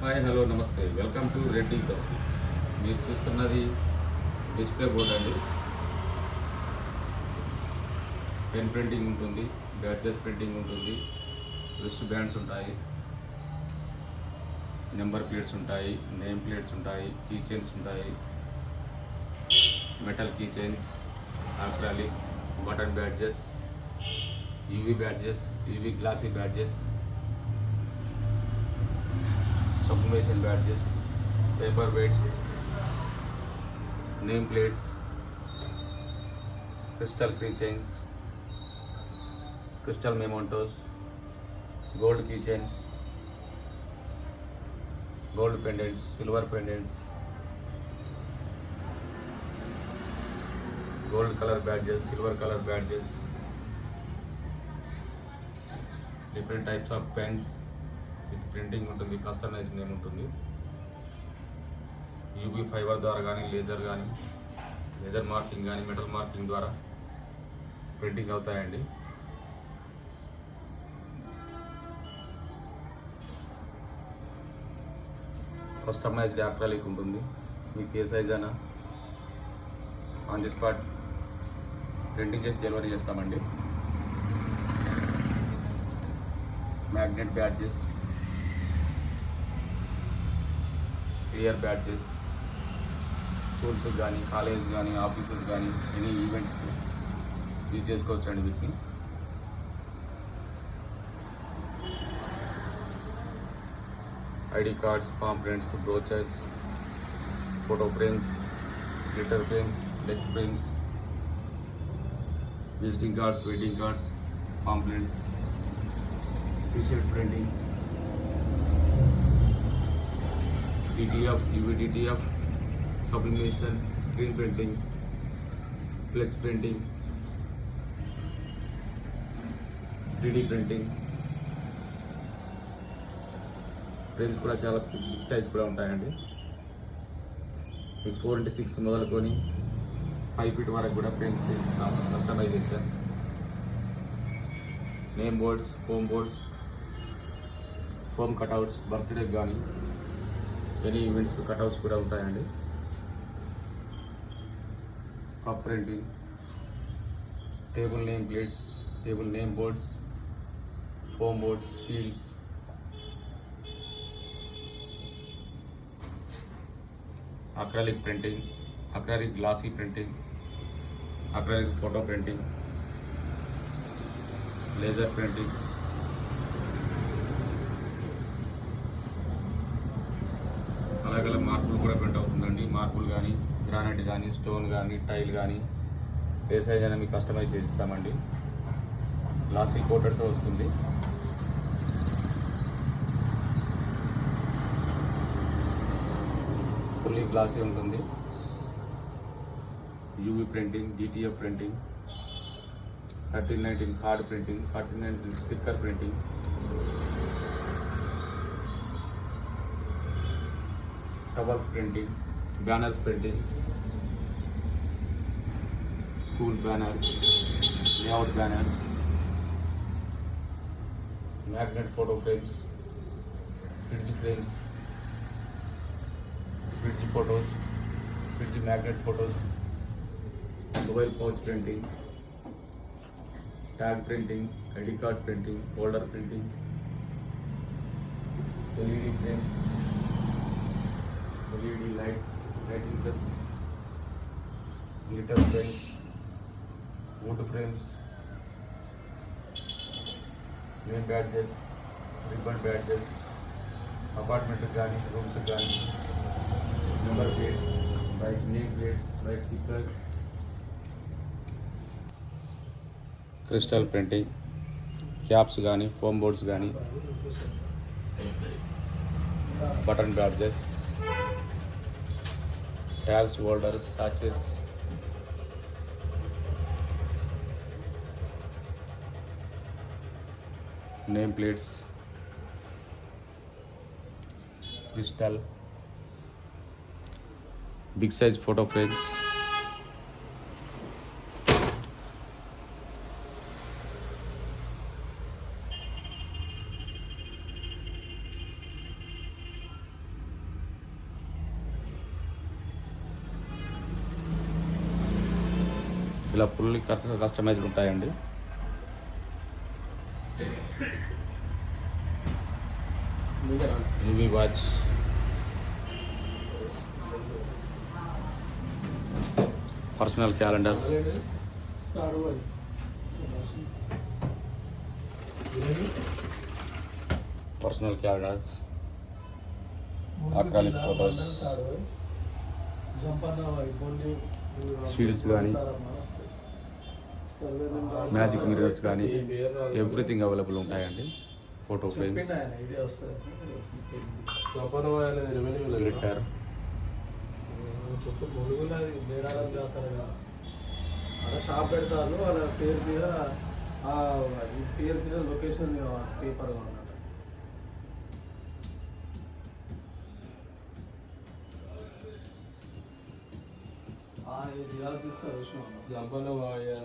Hi hello namaste welcome to Reddy graphics. మీరు చూస్తున్నది display board అండి. పెన్ ప్రింటింగ్ ఉంటుంది, బ్యాడ్జెస్ ప్రింటింగ్ ఉంటుంది, రిస్ట్ బ్యాండ్స్ ఉంటాయి, నెంబర్ ప్లేట్స్ ఉంటాయి, నేమ్ ప్లేట్స్ ఉంటాయి, కీ చైన్స్ ఉంటాయి, metal key chains, acrylic, button badges, UV badges, UV glossy badges, sublimation badges, paper weights, name plates, crystal keychains, crystal mementos, gold keychains, gold pendants, silver pendants, gold color badges, silver color badges, different types of pens with printing ఉంటుంది, customize name ఉంటుంది. UV fiber ద్వారా కానీ laser marking కానీ metal marking ద్వారా printing అవుతాయండి. Customized acrylic ఉంటుంది. మీకు ఏ సైజ్ అయినా ఆన్ ది స్పాట్ ప్రింటింగ్ చేసి డెలివరీ చేస్తామండి. Magnet badges, clear badges, schools కానీ కాలేజ్ కానీ ఆఫీసెస్ కానీ ఎనీ ఈవెంట్స్కి యూజ్ చేసుకోవచ్చు అండి. వీటిని ID cards, pamphlets, brochures, photo frames, glitter frames, leg frames, visiting cards, wedding cards, pamphlets, T-shirt printing, DTF, UV DTF, sublimation, screen printing, flex printing, 3D printing. Frames కూడా చాలా big size కూడా ఉంటాయండి. మీకు 4x6 మొదలుకొని 5 feet వరకు కూడా frames చేసిస్తాం customization. Name boards, foam cutouts, birthday కానీ ఎనీ ఈవెంట్స్కి కట్అవుట్స్ కూడా ఉంటాయండి. Cup printing, table name plates, table name boards, foam boards, seals, acrylic printing, acrylic glossy printing, acrylic photo printing, laser printing, అలాగే marble కూడా print అవుతుందండి. Marble కానీ granite కానీ stone కానీ టైల్ కానీ ఏ సైజ్ అయినా మీకు కస్టమైజ్ చేసిస్తామండి. గ్లాసీ కోటెడ్తో వస్తుంది. ఫుల్లీ గ్లాసీ ఉంటుంది. UV printing, DTF printing, 1319 card printing, 1319 sticker printing, towels printing, banners printing, school banners, layout banners, magnet photo frames, fridge frames, fridge photos, fridge magnet photos, mobile pouch printing, tag printing, ID card printing, holder printing, LED frames, LED lighting plus glitter frames, wood frames, name badges, ribbon badges, apartment కానీ rooms కానీ number plates, like name plates, like stickers, crystal printing, caps కానీ foam boards కానీ button badges, tags, holders, sachets, name plates, crystal, big size photo frames, ఇలా fully customized ఉంటాయండి. UV watch, personal calendars, acrylic photos, shields కానీ, magic mirrors కానీ everything available ఉంటాయండి. Photo frames, glitter, shop పెడతారు వాళ్ళ పేరు మీద లొకేషన్ పేపర్ అన్నమాట. జిరాలు తీస్తారు జంపలో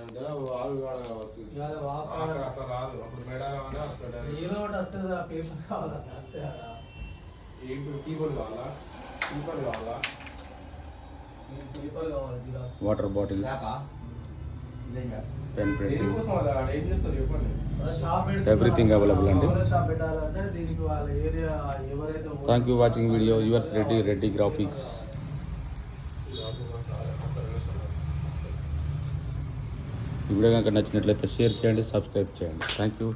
అంటే వాగు కావచ్చు, అట్లా రాదు. అప్పుడు మేడం ఏదో ఒకటి వస్తుంది. ఆ పేపర్ కావాలన్నా కీబోర్డ్ కావాలా, పేపర్ కావాలా, పేపర్ కావాలి, జిరాలు, water bottles, pen printing, everything available అండి. Thank you watching video. Yours Reddy graphics. ఈ వీడియో కనుక నచ్చినట్లయితే షేర్ చేయండి, సబ్స్క్రైబ్ చేయండి. Thank you.